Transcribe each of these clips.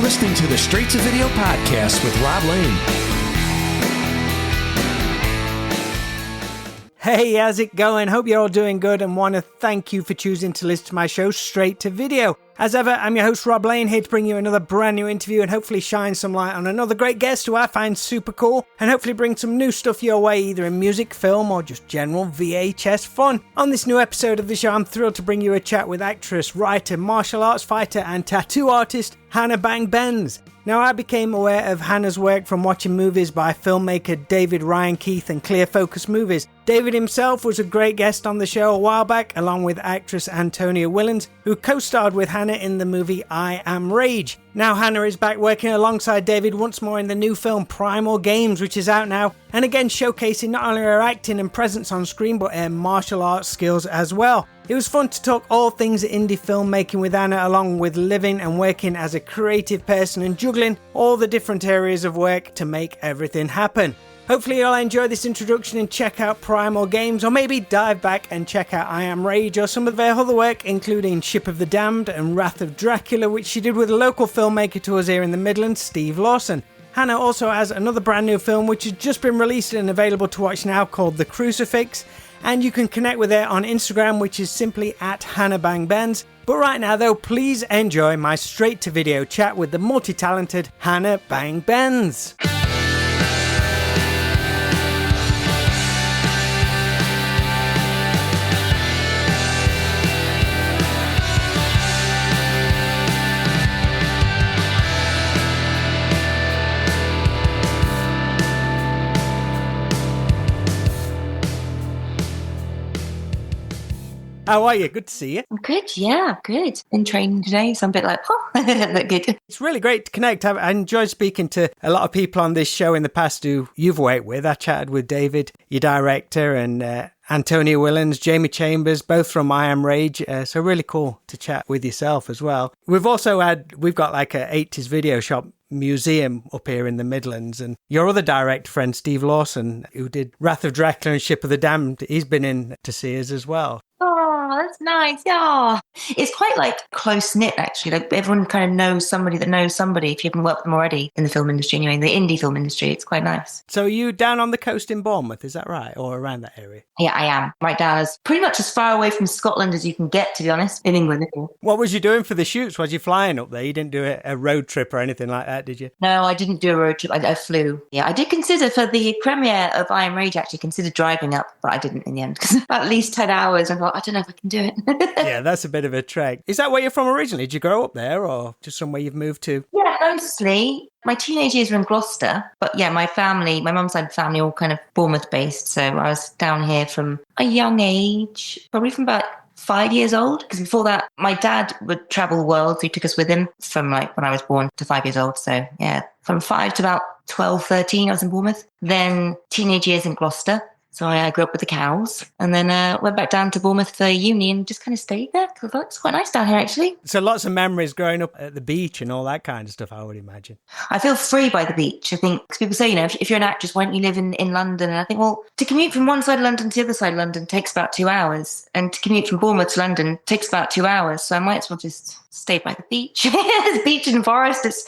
listening to the Straight to Video podcast with Rob Lane. Hey, how's it going? Hope you're all doing good and want to thank you for choosing to listen to my show Straight to Video. As ever, I'm your host Rob Lane, here to bring you another brand new interview and hopefully shine some light on another great guest who I find super cool and hopefully bring some new stuff your way, either in music, film or just general VHS fun. On this new episode of the show, I'm thrilled to bring you a chat with actress, writer, martial arts fighter and tattoo artist Hannaj Bang Bendz. Now, I became aware of Hannah's work from watching movies by filmmaker David Ryan Keith and Clear Focus Movies. David himself was a great guest on the show a while back, along with actress Antonia Willens, who co-starred with Hannah in the movie I Am Rage. Now Hannah is back working alongside David once more in the new film Primal Games, which is out now, and again showcasing not only her acting and presence on screen, but her martial arts skills as well. It was fun to talk all things indie filmmaking with Hannah, along with living and working as a creative person and juggling all the different areas of work to make everything happen. Hopefully you'll enjoy this introduction and check out Primal Games, or maybe dive back and check out I Am Rage or some of their other work, including Ship of the Damned and Wrath of Dracula, which she did with a local filmmaker to us here in the Midlands, Steve Lawson. Hannah also has another brand new film which has just been released and available to watch now called The Crucifix, and you can connect with her on Instagram, which is simply at Hannaj Bang Bendz. But right now though, please enjoy my straight to video chat with the multi-talented Hannaj Bang Bendz. How are you? Good to see you. I'm good, yeah, good. Been training today, so I'm a bit like, look good. It's really great to connect. I enjoyed speaking to a lot of people on this show in the past who you've worked with. I chatted with David, your director, and Antonia Willens, Jamie Chambers, both from I Am Rage. So really cool to chat with yourself as well. We've got like a 80s video shop museum up here in the Midlands, and your other director friend Steve Lawson, who did Wrath of Dracula and Ship of the Damned, he's been in to see us as well. Oh, that's nice. Yeah. It's quite like close knit, actually. Like everyone kind of knows somebody that knows somebody if you haven't worked with them already in the film industry, anyway, in the indie film industry. It's quite nice. So are you down on the coast in Bournemouth, is that right? Or around that area? Yeah, I am. Right down as pretty much as far away from Scotland as you can get, to be honest, in England. What was you doing for the shoots? Was you flying up there? You didn't do a road trip or anything like that, did you? No, I didn't do a road trip. I flew. Yeah, I did consider for the premiere of I Am Rage, actually considered driving up, but I didn't in the end because about at least 10 hours. I thought, I don't know if I can do it. Yeah, that's a bit of a trek. Is that where you're from originally? Did you grow up there or just somewhere you've moved to? Yeah, mostly. My teenage years were in Gloucester, but yeah, my mum's side family, all kind of Bournemouth based. So I was down here from a young age, probably from about 5 years old, because before that, my dad would travel the world, so he took us with him from like when I was born to 5 years old. So yeah, from 5 to about 12, 13, I was in Bournemouth. Then teenage years in Gloucester. So I grew up with the cows and then went back down to Bournemouth for uni and just kind of stayed there because I thought it's quite nice down here, actually. So lots of memories growing up at the beach and all that kind of stuff, I would imagine. I feel free by the beach. I think, because people say, if you're an actress, why don't you live in London? And I think, well, to commute from one side of London to the other side of London takes about 2 hours. And to commute from Bournemouth to London takes about 2 hours. So I might as well just stay by the beach. There's beach and forest. It's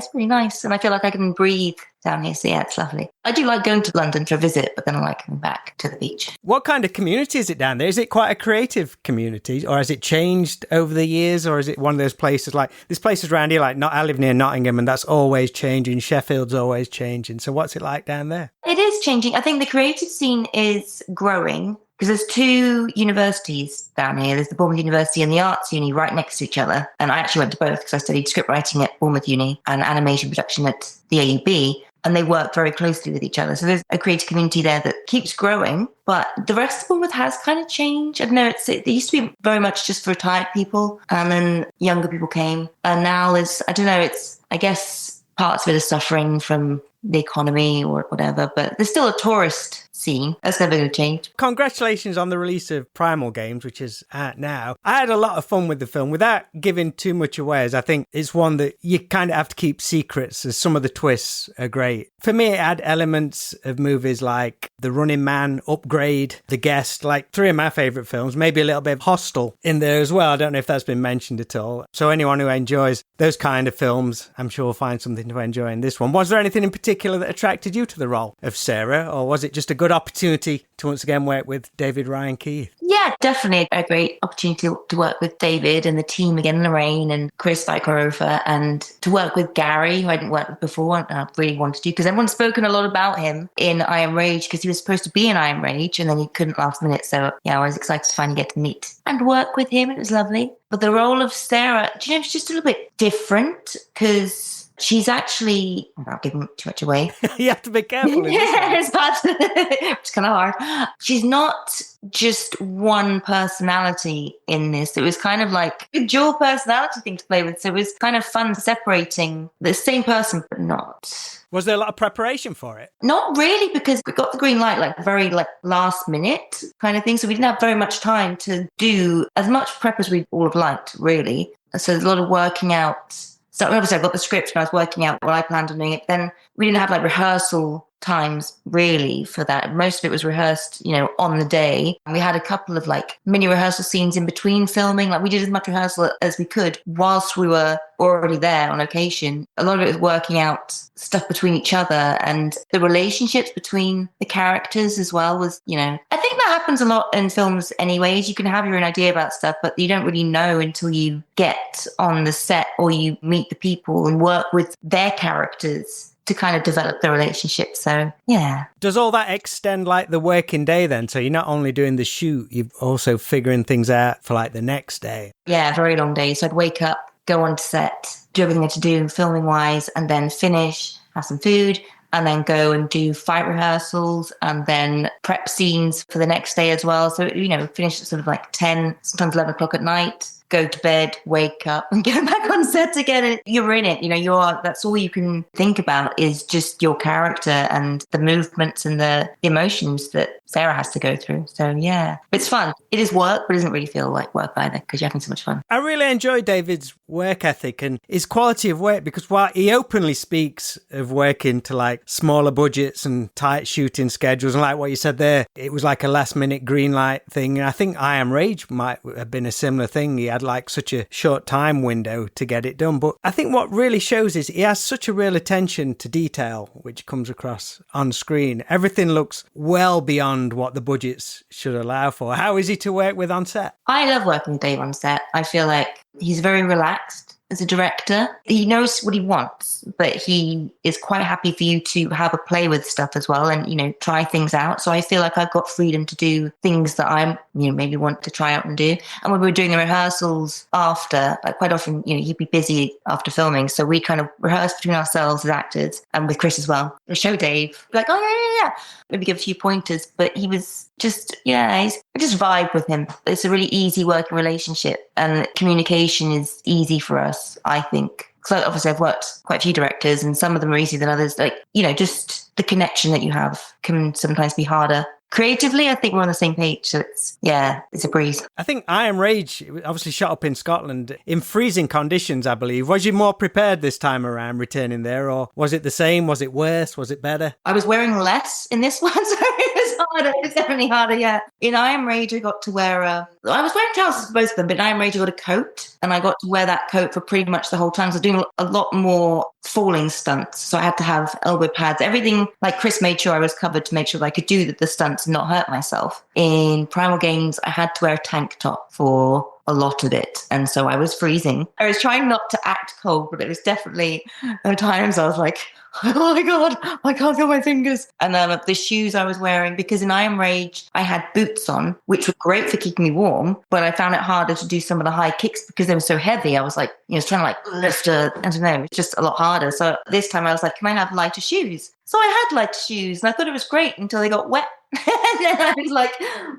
pretty nice. And I feel like I can breathe down here. So yeah, it's lovely. I do like going to London for a visit, but then I like coming back to the beach. What kind of community is it down there? Is it quite a creative community, or has it changed over the years? Or is it one of those places like, this place is around here, like I live near Nottingham and that's always changing. Sheffield's always changing. So what's it like down there? It is changing. I think the creative scene is growing. Because there's two universities down here. There's the Bournemouth University and the Arts Uni right next to each other. And I actually went to both because I studied script writing at Bournemouth Uni and animation production at the AUB. And they work very closely with each other. So there's a creative community there that keeps growing. But the rest of Bournemouth has kind of changed. I don't know, it used to be very much just for retired people. And then younger people came. And now there's, I don't know, I guess parts of it are suffering from the economy or whatever. But there's still a tourist scene. That's never going to change. Congratulations on the release of Primal Games, which is out now. I had a lot of fun with the film without giving too much away, as I think it's one that you kind of have to keep secrets, as some of the twists are great. For me, it had elements of movies like The Running Man, Upgrade, The Guest, like 3 of my favourite films, maybe a little bit of Hostel in there as well. I don't know if that's been mentioned at all. So anyone who enjoys those kind of films, I'm sure will find something to enjoy in this one. Was there anything in particular that attracted you to the role of Sarah, or was it just a good opportunity to once again work with David Ryan Keith? Yeah, definitely a great opportunity to work with David and the team again, Lorraine and Chris Vikarova, and to work with Gary, who I hadn't worked with before, and I really wanted to, because everyone's spoken a lot about him in I Am Rage, because he was supposed to be in I Am Rage and then he couldn't last minute. So yeah, I was excited to finally get to meet and work with him. It was lovely. But the role of Sarah, do you know, it's just a little bit different, because she's actually, without giving too much away. You have to be careful. Yeah, it's hard. It's kind of hard. She's not just one personality in this. It was kind of like a dual personality thing to play with. So it was kind of fun separating the same person, but not. Was there a lot of preparation for it? Not really, because we got the green light like very like last minute kind of thing. So we didn't have very much time to do as much prep as we all have liked, really. So there's a lot of working out. So obviously I got the script and I was working out what I planned on doing it. Then we didn't have like rehearsal times really for that. Most of it was rehearsed, you know, on the day. And we had a couple of like mini rehearsal scenes in between filming. Like we did as much rehearsal as we could whilst we were already there on location. A lot of it was working out stuff between each other, and the relationships between the characters as well was, you know, I think that happens a lot in films anyways. You can have your own idea about stuff, but you don't really know until you get on the set or you meet the people and work with their characters to kind of develop the relationship. So, yeah. Does all that extend like the working day then? So you're not only doing the shoot, you're also figuring things out for like the next day. Yeah, very long day. So I'd wake up, go on set, do everything I had to do filming wise, and then finish, have some food, and then go and do fight rehearsals and then prep scenes for the next day as well. So, you know, finish at sort of like 10, sometimes 11 o'clock at night. Go to bed, wake up, and get back on set again. And you're in it. You know, that's all you can think about is just your character and the movements and the emotions that Sarah has to go through. So yeah, it's fun. It is work, but it doesn't really feel like work either, because you're having so much fun. I really enjoy David's work ethic and his quality of work, because while he openly speaks of working to like smaller budgets and tight shooting schedules, and like what you said there, it was like a last minute green light thing. I think I Am Rage might have been a similar thing. He had like such a short time window to get it done. But I think what really shows is he has such a real attention to detail, which comes across on screen. Everything looks well beyond what the budgets should allow for. How is he to work with on set? I love working with Dave on set. I feel like he's very relaxed as a director. He knows what he wants, but he is quite happy for you to have a play with stuff as well and, you know, try things out. So I feel like I've got freedom to do things that I'm, you know, maybe want to try out and do. And when we were doing the rehearsals after, like quite often, you know, he'd be busy after filming. So we kind of rehearse between ourselves as actors and with Chris as well. We show Dave, like, oh yeah. Maybe give a few pointers, but he was just, I just vibe with him. It's a really easy working relationship and communication is easy for us, I think. So obviously I've worked quite a few directors and some of them are easier than others. Like, you know, just the connection that you have can sometimes be harder. Creatively, I think we're on the same page. So it's a breeze. I think I Am Rage obviously shot up in Scotland in freezing conditions, I believe. Was you more prepared this time around returning there, or was it the same? Was it worse? Was it better? I was wearing less in this one, so it was harder. It's definitely harder, yeah. In I Am Rage, I got to wear I was wearing trousers for both of them, but in I Am Rage, I got a coat, and I got to wear that coat for pretty much the whole time. So I was doing a lot more falling stunts. So I had to have elbow pads, everything. Like Chris made sure I was covered to make sure that I could do the stunts and not hurt myself. In Primal Games, I had to wear a tank top for a lot of it. And so I was freezing. I was trying not to act cold, but it was definitely, at times I was like, oh my God, I can't feel my fingers. And the shoes I was wearing, because in I Am Rage, I had boots on, which were great for keeping me warm, but I found it harder to do some of the high kicks because they were so heavy. I was like, I was trying to like lift I don't know, it's just a lot harder. So this time I was like, can I have lighter shoes? So I had lighter shoes and I thought it was great until they got wet. And then I was like,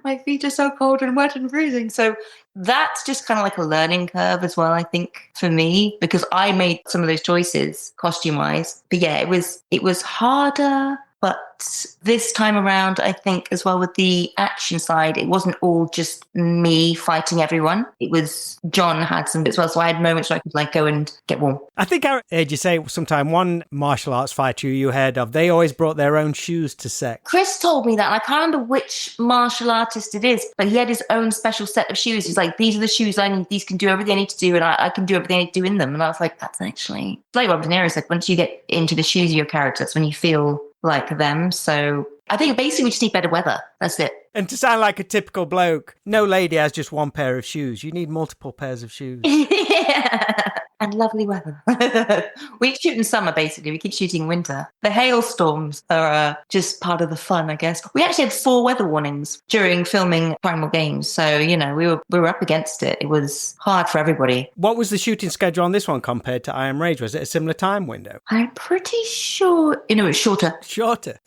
my feet are so cold and wet and freezing. So that's just kind of like a learning curve as well, I think, for me, because I made some of those choices costume wise. But yeah, it was harder But this time around, I think as well with the action side, it wasn't all just me fighting everyone. It was John had some as well. So I had moments where I could like go and get warm. I think I heard you say sometime one martial arts fighter you heard of, they always brought their own shoes to set. Chris told me that, and I can't remember which martial artist it is, but he had his own special set of shoes. He's like, these are the shoes I need. These can do everything I need to do, and I can do everything I need to do in them. And I was like, that's actually... It's like Robert De Niro said, once you get into the shoes of your character, that's when you feel like them. So I think basically we just need better weather. That's it. And to sound like a typical bloke, no lady has just one pair of shoes. You need multiple pairs of shoes. Yeah. And lovely weather. We shoot in summer, basically. We keep shooting winter. The hailstorms are just part of the fun, I guess. We actually had 4 weather warnings during filming Primal Games. So, you know, we were up against it. It was hard for everybody. What was the shooting schedule on this one compared to I Am Rage? Was it a similar time window? I'm pretty sure, it was shorter. Shorter?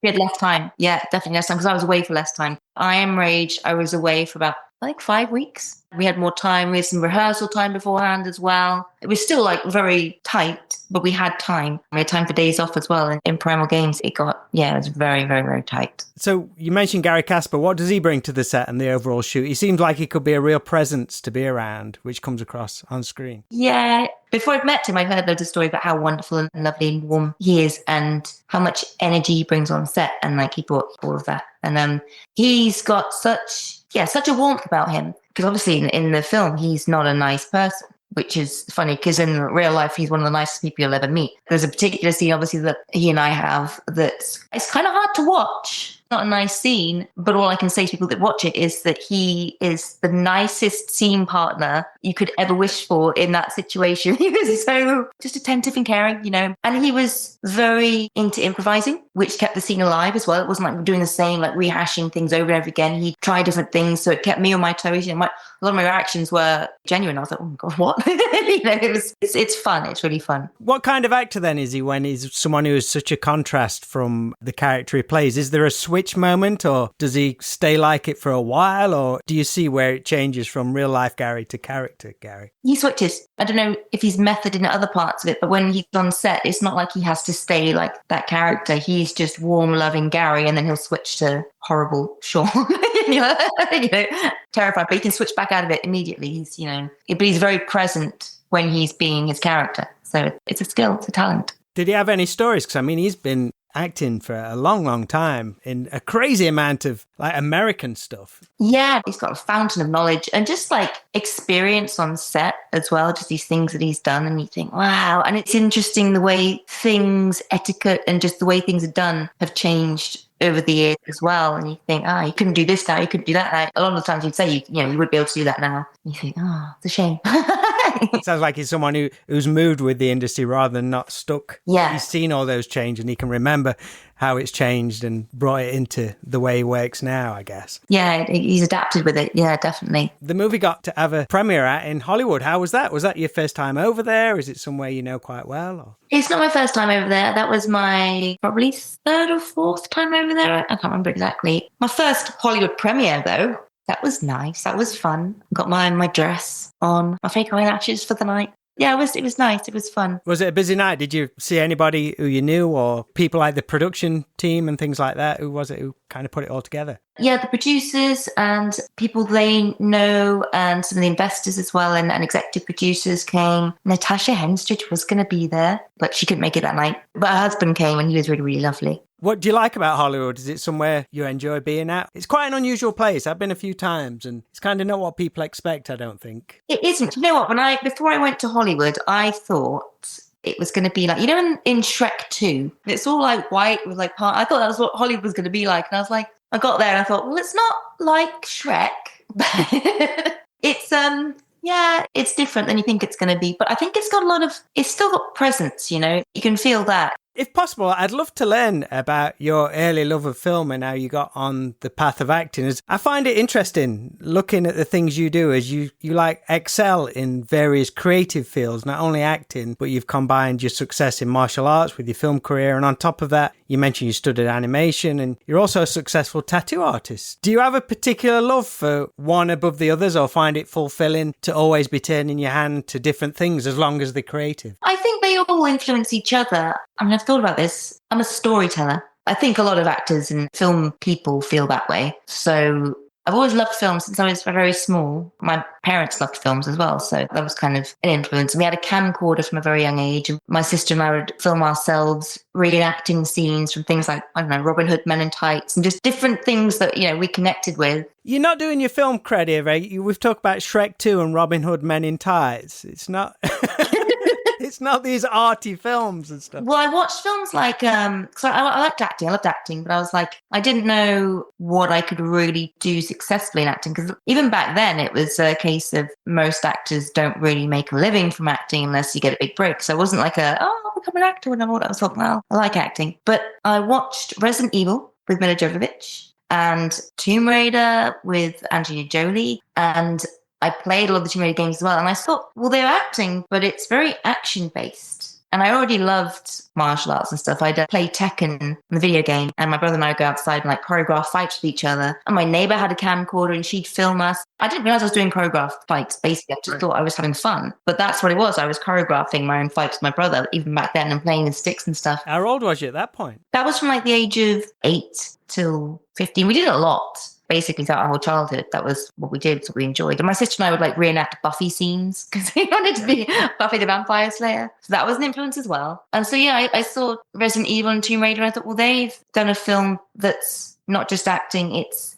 We had less time. Yeah, definitely less time because I was away for less time. I Am Rage, I was away for about 5 weeks. We had more time. We had some rehearsal time beforehand as well. It was still very tight, but we had time. We had time for days off as well. And in Primal Games, it was very, very, very tight. So you mentioned Gary Casper. What does he bring to the set and the overall shoot? He seems like he could be a real presence to be around, which comes across on screen. Yeah. Before I've met him, I've heard loads of stories about how wonderful and lovely and warm he is and how much energy he brings on set. And he brought all of that. And he's got such a warmth about him. Because obviously in the film, he's not a nice person, which is funny because in real life, he's one of the nicest people you'll ever meet. There's a particular scene, obviously, that he and I have that's it's kind of hard to watch. Not a nice scene, but all I can say to people that watch it is that he is the nicest scene partner you could ever wish for in that situation. He was so just attentive and caring, and he was very into improvising, which kept the scene alive as well. It wasn't like doing the same, rehashing things over and over again. He'd try different things, so it kept me on my toes. A lot of my reactions were genuine. I was like, oh my God, what? It's fun. It's really fun. What kind of actor then is he when he's someone who is such a contrast from the character he plays? Is there a switch moment, or does he stay like it for a while, or do you see where it changes from real life Gary to character Gary? He switches. I don't know if he's method in other parts of it, but when he's on set, it's not like he has to stay like that character. He's just warm, loving Gary, and then he'll switch to horrible Sean. Terrified, but he can switch back out of it immediately. But he's very present when he's being his character. So it's a skill, it's a talent. Did he have any stories? Because he's been acting for a long, long time in a crazy amount of American stuff. Yeah, he's got a fountain of knowledge and just experience on set as well, just these things that he's done, and you think, wow. And it's interesting the way etiquette and just the way things are done have changed over the years as well. And you think, you couldn't do this now, you couldn't do that now. A lot of the times you'd say, you would be able to do that now. You think, it's a shame. It sounds like he's someone who's moved with the industry rather than not stuck. Yeah. He's seen all those change and he can remember how it's changed and brought it into the way he works now, I guess. Yeah, he's adapted with it. Yeah, definitely. The movie got to have a premiere in Hollywood. How was that? Was that your first time over there? Is it somewhere you know quite well? Or? It's not my first time over there. That was my probably 3rd or 4th time over there. I can't remember exactly. My first Hollywood premiere, though. That was nice. That was fun. Got my dress on, my fake eyelashes for the night. Yeah, it was nice. It was fun. Was it a busy night? Did you see anybody who you knew or people like the production team and things like that? Who was it who kind of put it all together? Yeah, the producers and people they know and some of the investors as well and executive producers came. Natasha Henstridge was going to be there, but she couldn't make it that night. But her husband came and he was really, really lovely. What do you like about Hollywood? Is it somewhere you enjoy being at? It's quite an unusual place. I've been a few times and it's kind of not what people expect, I don't think. It isn't. You know what? Before I went to Hollywood, I thought it was going to be like, in Shrek 2, it's all white with I thought that was what Hollywood was going to be like. And I was like, I got there and I thought, well, it's not like Shrek. It's, it's different than you think it's going to be. But I think it's still got presence, you can feel that. If possible, I'd love to learn about your early love of film and how you got on the path of acting. I find it interesting looking at the things you do as you excel in various creative fields, not only acting, but you've combined your success in martial arts with your film career. And on top of that, you mentioned you studied animation and you're also a successful tattoo artist. Do you have a particular love for one above the others or find it fulfilling to always be turning your hand to different things as long as they're creative? I think they all influence each other. I've thought about this. I'm a storyteller. I think a lot of actors and film people feel that way. So I've always loved films since I was very small. My parents loved films as well, so that was kind of an influence. And we had a camcorder from a very young age. And my sister and I would film ourselves reenacting scenes from things like, I don't know, Robin Hood Men in Tights and just different things that, we connected with. You're not doing your film credit, right? We've talked about Shrek 2 and Robin Hood Men in Tights. It's not... It's not these arty films and stuff. Well, I watched films like, so I liked acting. I loved acting, but I was like, I didn't know what I could really do successfully in acting. Because even back then, it was a case of most actors don't really make a living from acting unless you get a big break. So it wasn't like I'll become an actor when I was like, well, I like acting. But I watched Resident Evil with Mila Jovovich and Tomb Raider with Angelina Jolie, and I played a lot of the Tomb Raider games as well. And I thought, well, they're acting, but it's very action-based. And I already loved martial arts and stuff. I'd play Tekken, the video game, and my brother and I would go outside and choreograph fights with each other. And my neighbor had a camcorder and she'd film us. I didn't realize I was doing choreographed fights, basically. I just thought I was having fun. But that's what it was. I was choreographing my own fights with my brother, even back then, and playing with sticks and stuff. How old was you at that point? That was from the age of 8 till 15. We did it a lot. Basically, throughout our whole childhood, that was what we did, what we enjoyed. And my sister and I would reenact Buffy scenes because we wanted to be Buffy the Vampire Slayer. So that was an influence as well. And so, yeah, I saw Resident Evil and Tomb Raider and I thought, well, they've done a film that's not just acting, it's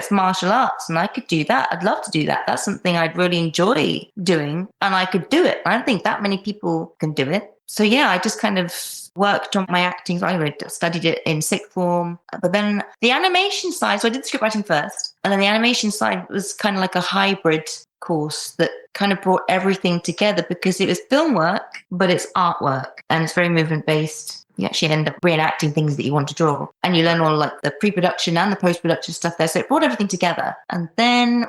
martial arts, and I could do that. I'd love to do that. That's something I'd really enjoy doing, and I could do it. I don't think that many people can do it. So, yeah, I just kind of worked on my acting. I studied it in sixth form. But then the animation side, so I did the script writing first. And then the animation side was kind of like a hybrid course that kind of brought everything together because it was film work, but it's artwork and it's very movement based. You actually end up reenacting things that you want to draw. And you learn all the pre-production and the post-production stuff there. So it brought everything together. And then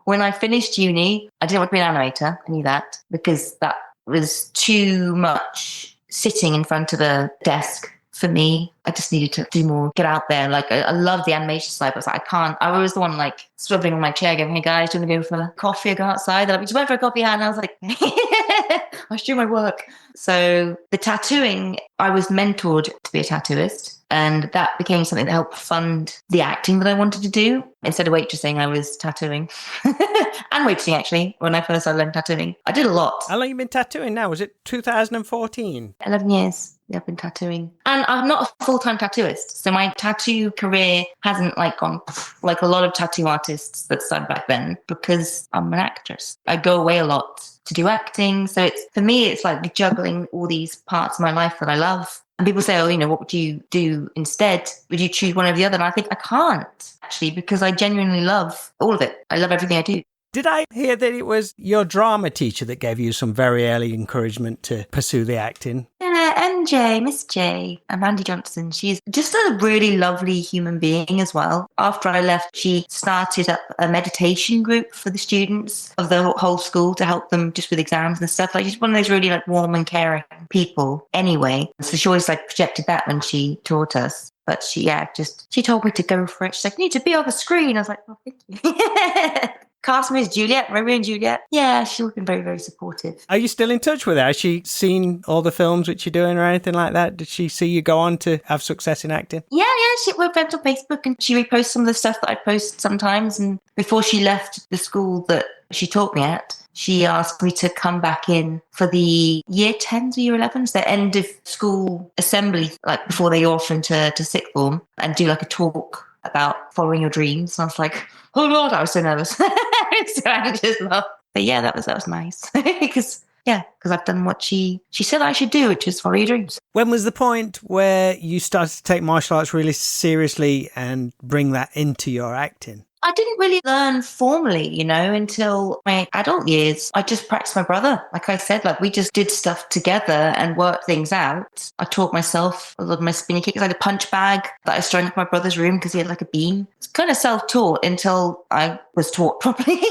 when I finished uni, I didn't want to be an animator. I knew that because that was too much sitting in front of a desk for me. I just needed to do more, get out there. I love the animation side, but I was I can't. I was the one swiveling on my chair going, hey guys, do you want to go for a coffee or go outside? They're like, just went for a coffee, and I was like, I should do my work. So the tattooing, I was mentored to be a tattooist. And that became something that helped fund the acting that I wanted to do. Instead of waitressing, I was tattooing. And waitressing, actually, when I first started learning tattooing. I did a lot. How long have you been tattooing now? Was it 2014? 11 years. Yeah, I've been tattooing. And I'm not a full-time tattooist. So my tattoo career hasn't gone like a lot of tattoo artists that started back then because I'm an actress. I go away a lot to do acting. So for me, it's juggling all these parts of my life that I love. And people say, what would you do instead? Would you choose one over the other? And I think I can't, actually, because I genuinely love all of it. I love everything I do. Did I hear that it was your drama teacher that gave you some very early encouragement to pursue the acting? Yeah, Miss J, Mandy Johnson. She's just a really lovely human being as well. After I left, she started up a meditation group for the students of the whole school to help them just with exams and stuff. She's one of those really warm and caring people anyway. So she always projected that when she taught us. But she told me to go for it. She's like, you need to be on the screen. I was like, oh, thank you. Cast me as Juliet, Romeo and Juliet. Yeah, she's been very, very supportive. Are you still in touch with her? Has she seen all the films which you're doing or anything like that? Did she see you go on to have success in acting? Yeah, we're friends on Facebook and she reposts some of the stuff that I post sometimes. And before she left the school that she taught me at, she asked me to come back in for the year 10s or year 11s, their end of school assembly, before they go off into sixth form, and do a talk about following your dreams. And I was like, oh Lord, I was so nervous. So anxious. But yeah, that was nice. because I've done what she said I should do, which is follow your dreams. When was the point where you started to take martial arts really seriously and bring that into your acting? I didn't really learn formally, until my adult years. I just practiced my brother. Like I said, we just did stuff together and worked things out. I taught myself a lot of my spinning kicks. I had a punch bag that I was throwing up my brother's room because he had a beam. It's kind of self-taught until I was taught properly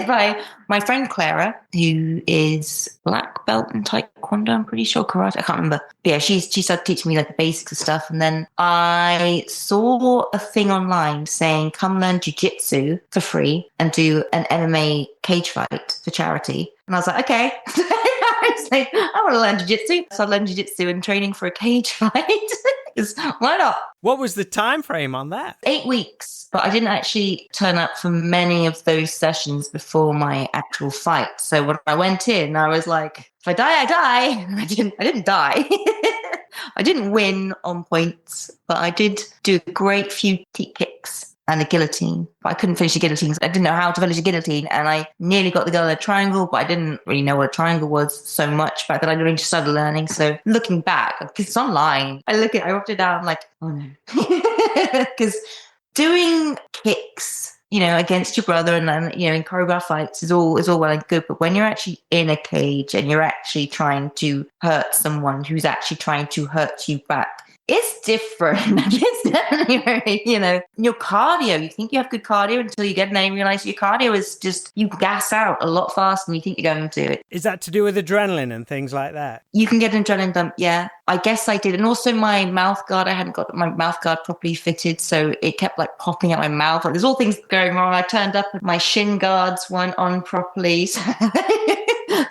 by my friend Clara, who is black belt in Taekwondo, I'm pretty sure, karate, I can't remember. But yeah, she started teaching me the basics of stuff. And then I saw a thing online saying, come learn jiu-jitsu for free and do an MMA cage fight for charity. And I was like, okay. I was like, I want to learn jiu-jitsu. So I learned jiu-jitsu and training for a cage fight. Because why not? What was the time frame on that? 8 weeks, but I didn't actually turn up for many of those sessions before my actual fight. So when I went in, I was like, if I die, I die. I didn't die. I didn't win on points, but I did do a great few teep kicks and a guillotine. But I couldn't finish the guillotine. I didn't know how to finish a guillotine, and I nearly got the girl in a triangle, but I didn't really know what a triangle was so much back then. I only just started learning. So looking back, because it's online, I wrote it down, I'm like, oh no. Because doing kicks, against your brother and then, in choreographed fights is all well and good. But when you're actually in a cage and you're actually trying to hurt someone who's actually trying to hurt you back, it's different. It's definitely very, your cardio, you think you have good cardio until you get in there and realize your cardio is just, you gas out a lot faster than you think you're going to. Is that to do with adrenaline and things like that? You can get an adrenaline dump, yeah. I guess I did. And also my mouth guard, I hadn't got my mouth guard properly fitted, so it kept like popping out my mouth. Like, there's all things going wrong. I turned up and my shin guards weren't on properly. So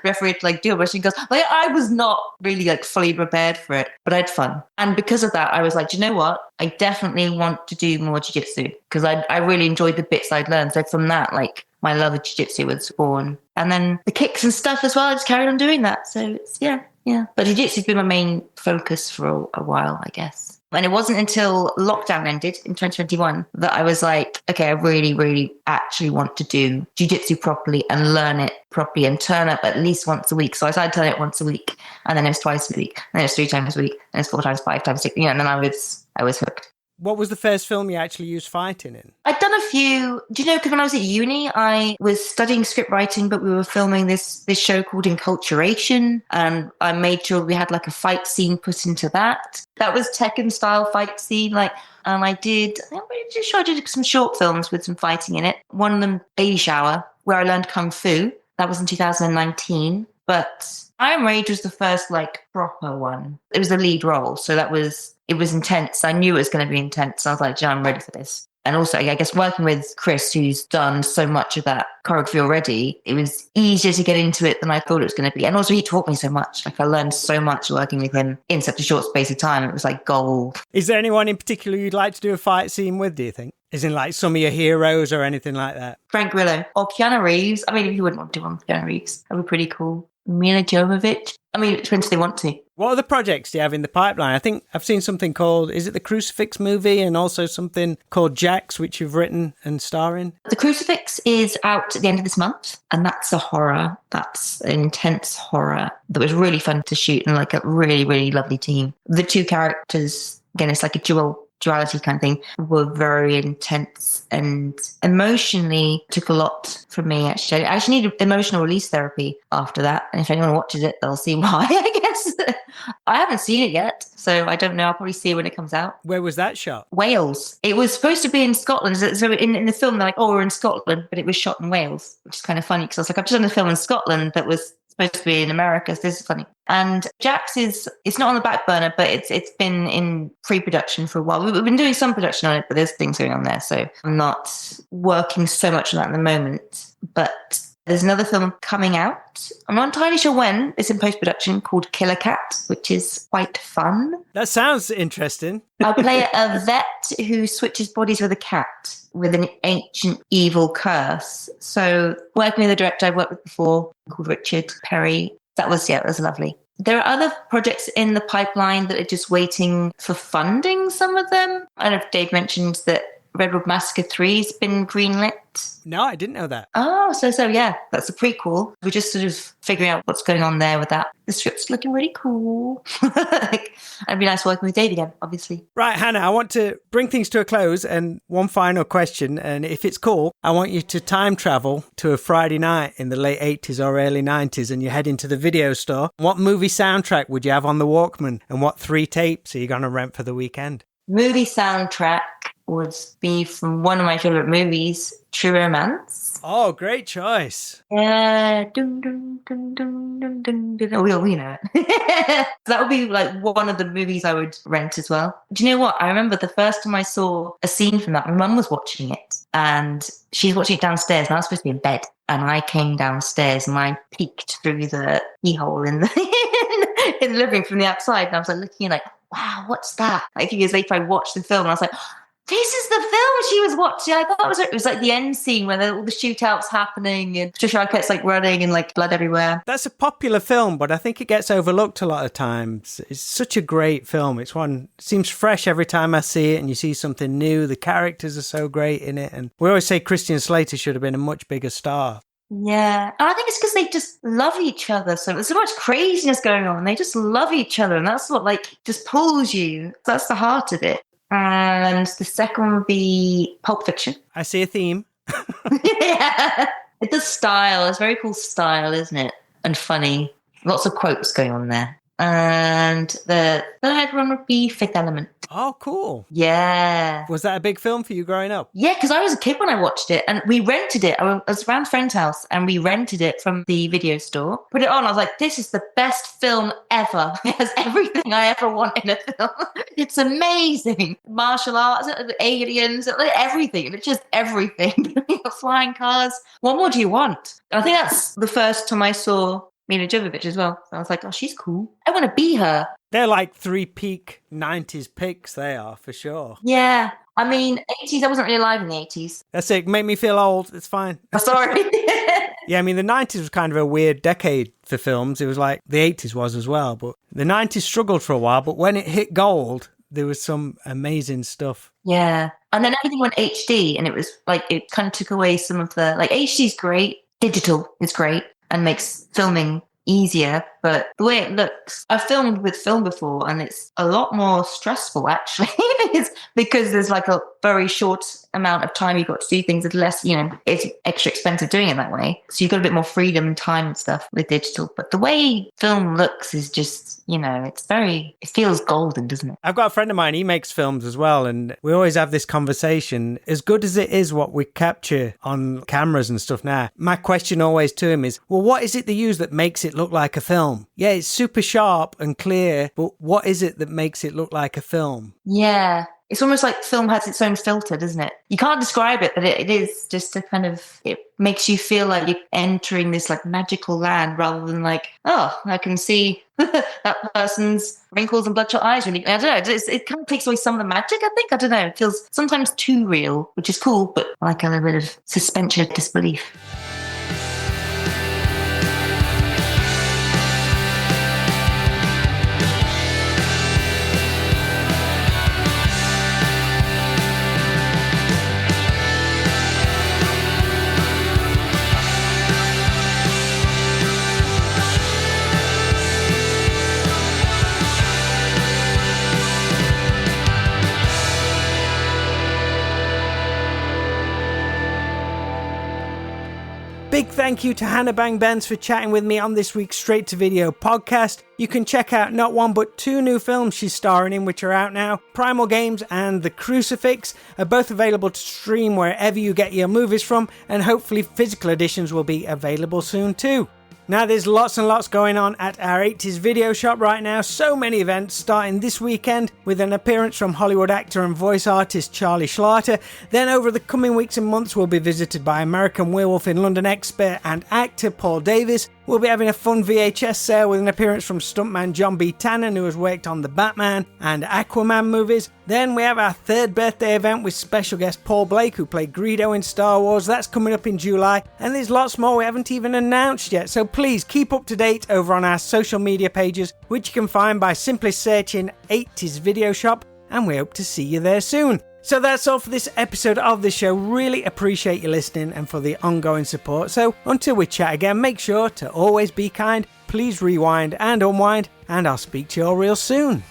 referee had to do a shin guards. Like, I was not really fully prepared for it, but I had fun. And because of that, I was like, do you know what? I definitely want to do more jiu-jitsu because I really enjoyed the bits I'd learned. So from that, my love of jiu-jitsu was born. And then the kicks and stuff as well, I just carried on doing that. So it's, yeah. But jiu-jitsu's been my main focus for a while, I guess. And it wasn't until lockdown ended in 2021 that I was like, okay, I really, really actually want to do jiu-jitsu properly and learn it properly and turn up at least once a week. So I started turning up once a week, and then it was twice a week, and then it was 3 times a week, and it was 4 times, 5 times, 6, and then I was hooked. What was the first film you actually used fighting in? I'd done a few. Do you know, because when I was at uni, I was studying script writing, but we were filming this show called Enculturation, and I made sure we had a fight scene put into that. That was Tekken style fight scene, and I did some short films with some fighting in it. One of them, Baby Shower, where I learned Kung Fu. That was in 2019, but Iron Rage was the first proper one. It was the lead role, so it was intense. I knew it was going to be intense. I was like, I'm ready for this. And also, I guess working with Chris, who's done so much of that choreography already, it was easier to get into it than I thought it was going to be. And also, he taught me so much. I learned so much working with him in such a short space of time. It was gold. Is there anyone in particular you'd like to do a fight scene with, do you think? As in some of your heroes or anything like that? Frank Grillo or Keanu Reeves. I mean, if you wouldn't want to do one with Keanu Reeves, that'd be pretty cool. Mila Jovovich. I mean, it depends if they want to. What other projects do you have in the pipeline? I think I've seen something called, is it the Crucifix movie, and also something called Jax, which you've written and star in? The Crucifix is out at the end of this month, and that's a horror. That's an intense horror that was really fun to shoot, and a really, really lovely team. The 2 characters, again, it's a duality kind of thing, were very intense and emotionally took a lot from me, actually. I actually needed emotional release therapy after that. And if anyone watches it, they'll see why, I guess. I haven't seen it yet, so I don't know. I'll probably see it when it comes out. Where was that shot? Wales. It was supposed to be in Scotland. So in the film, they're like, we're in Scotland, but it was shot in Wales, which is kind of funny because I was like, I've just done a film in Scotland that was supposed to be in America, so this is funny. And Jax it's not on the back burner, but it's been in pre-production for a while. We've been doing some production on it, but there's things going on there, so I'm not working so much on that at the moment. But there's another film coming out. I'm not entirely sure when. It's in post-production, called Killer Cat, which is quite fun. That sounds interesting. I'll play a vet who switches bodies with a cat with an ancient evil curse. So working with a director I've worked with before called Richard Perry, that was lovely. There are other projects in the pipeline that are just waiting for funding, some of them. I don't know if Dave mentioned that Redwood Massacre 3 has been greenlit. No, I didn't know that. Oh, so yeah, that's a prequel. We're just sort of figuring out what's going on there with that. The script's looking really cool. It'd be nice working with Dave again, obviously. Right, Hannah, I want to bring things to a close, and one final question, and if it's cool, I want you to time travel to a Friday night in the late 80s or early 90s, and you head into the video store. What movie soundtrack would you have on the Walkman, and what 3 tapes are you going to rent for the weekend? Movie soundtrack would be from one of my favourite movies, True Romance. Oh, great choice. Yeah. Dun, dun, dun, dun, dun, dun, dun. Oh, we know it. That would be one of the movies I would rent as well. Do you know what? I remember the first time I saw a scene from that, my mum was watching it and she's watching it downstairs and I was supposed to be in bed. And I came downstairs and I peeked through the keyhole in the in the living room from the outside. And I was looking wow, what's that? Like a few years later, I watched the film and I was like, this is the film she was watching. I thought it was like the end scene where all the shootouts happening and Patricia Arquette's like running and like blood everywhere. That's a popular film, but I think it gets overlooked a lot of times. It's such a great film. It's one, it seems fresh every time I see it and you see something new. The characters are so great in it. And we always say Christian Slater should have been a much bigger star. Yeah. And I think it's because they just love each other. So there's so much craziness going on. They just love each other. And that's what like just pulls you. That's the heart of it. And the second one would be Pulp Fiction. I see a theme. Yeah. It's the style. It's very cool style, isn't it? And funny. Lots of quotes going on there. And the third one would be Fifth Element. Oh, cool. Yeah. Was that a big film for you growing up? Yeah, because I was a kid when I watched it and we rented it. I was around a friend's house and we rented it from the video store. Put it on. I was like, this is the best film ever. It has everything I ever want in a film. It's amazing. Martial arts, aliens, everything. It's just everything. Flying cars. What more do you want? I think that's the first time I saw Mila Jovovich as well. So I was like, oh, she's cool. I want to be her. They're like 3 peak 90s picks, they are, for sure. Yeah. I mean, 80s, I wasn't really alive in the 80s. That's it. Make me feel old. It's fine. Oh, sorry. Yeah, I mean, the 90s was kind of a weird decade for films. It was like the 80s was as well. But the 90s struggled for a while. But when it hit gold, there was some amazing stuff. Yeah. And then everything went HD. And it was like, it kind of took away some of the, like, HD's great. Digital is great and makes filming easier, but the way it looks, I've filmed with film before and it's a lot more stressful actually. It's because there's like a very short amount of time you've got to do things. It's less, it's extra expensive doing it that way. So you've got a bit more freedom and time and stuff with digital. But the way film looks is just, it feels golden, doesn't it? I've got a friend of mine, he makes films as well, and we always have this conversation. As good as it is what we capture on cameras and stuff now, my question always to him is, well, what is it they use that makes it look like a film? Yeah, it's super sharp and clear, but what is it that makes it look like a film? Yeah. It's almost like film has its own filter, doesn't it? You can't describe it, but it is just a kind of, it makes you feel like you're entering this like magical land rather than like, oh, I can see that person's wrinkles and bloodshot eyes. I don't know. It kind of takes away some of the magic, I think. I don't know. It feels sometimes too real, which is cool, but like a little bit of suspension of disbelief. Big thank you to Hannaj Bang Bendz for chatting with me on this week's Straight to Video podcast. You can check out not one but 2 new films she's starring in, which are out now. Primal Games and The Crucifix are both available to stream wherever you get your movies from, and hopefully physical editions will be available soon too. Now there's lots and lots going on at our 80s video shop right now. So many events starting this weekend with an appearance from Hollywood actor and voice artist Charlie Schlatter. Then over the coming weeks and months we'll be visited by American Werewolf in London expert and actor Paul Davis. We'll be having a fun VHS sale with an appearance from stuntman John B. Tannen, who has worked on the Batman and Aquaman movies. Then we have our 3rd birthday event with special guest Paul Blake, who played Greedo in Star Wars. That's coming up in July. And there's lots more we haven't even announced yet. So please keep up to date over on our social media pages, which you can find by simply searching 80s Video Shop. And we hope to see you there soon. So that's all for this episode of the show. Really appreciate you listening and for the ongoing support. So until we chat again, make sure to always be kind. Please rewind and unwind, and I'll speak to you all real soon.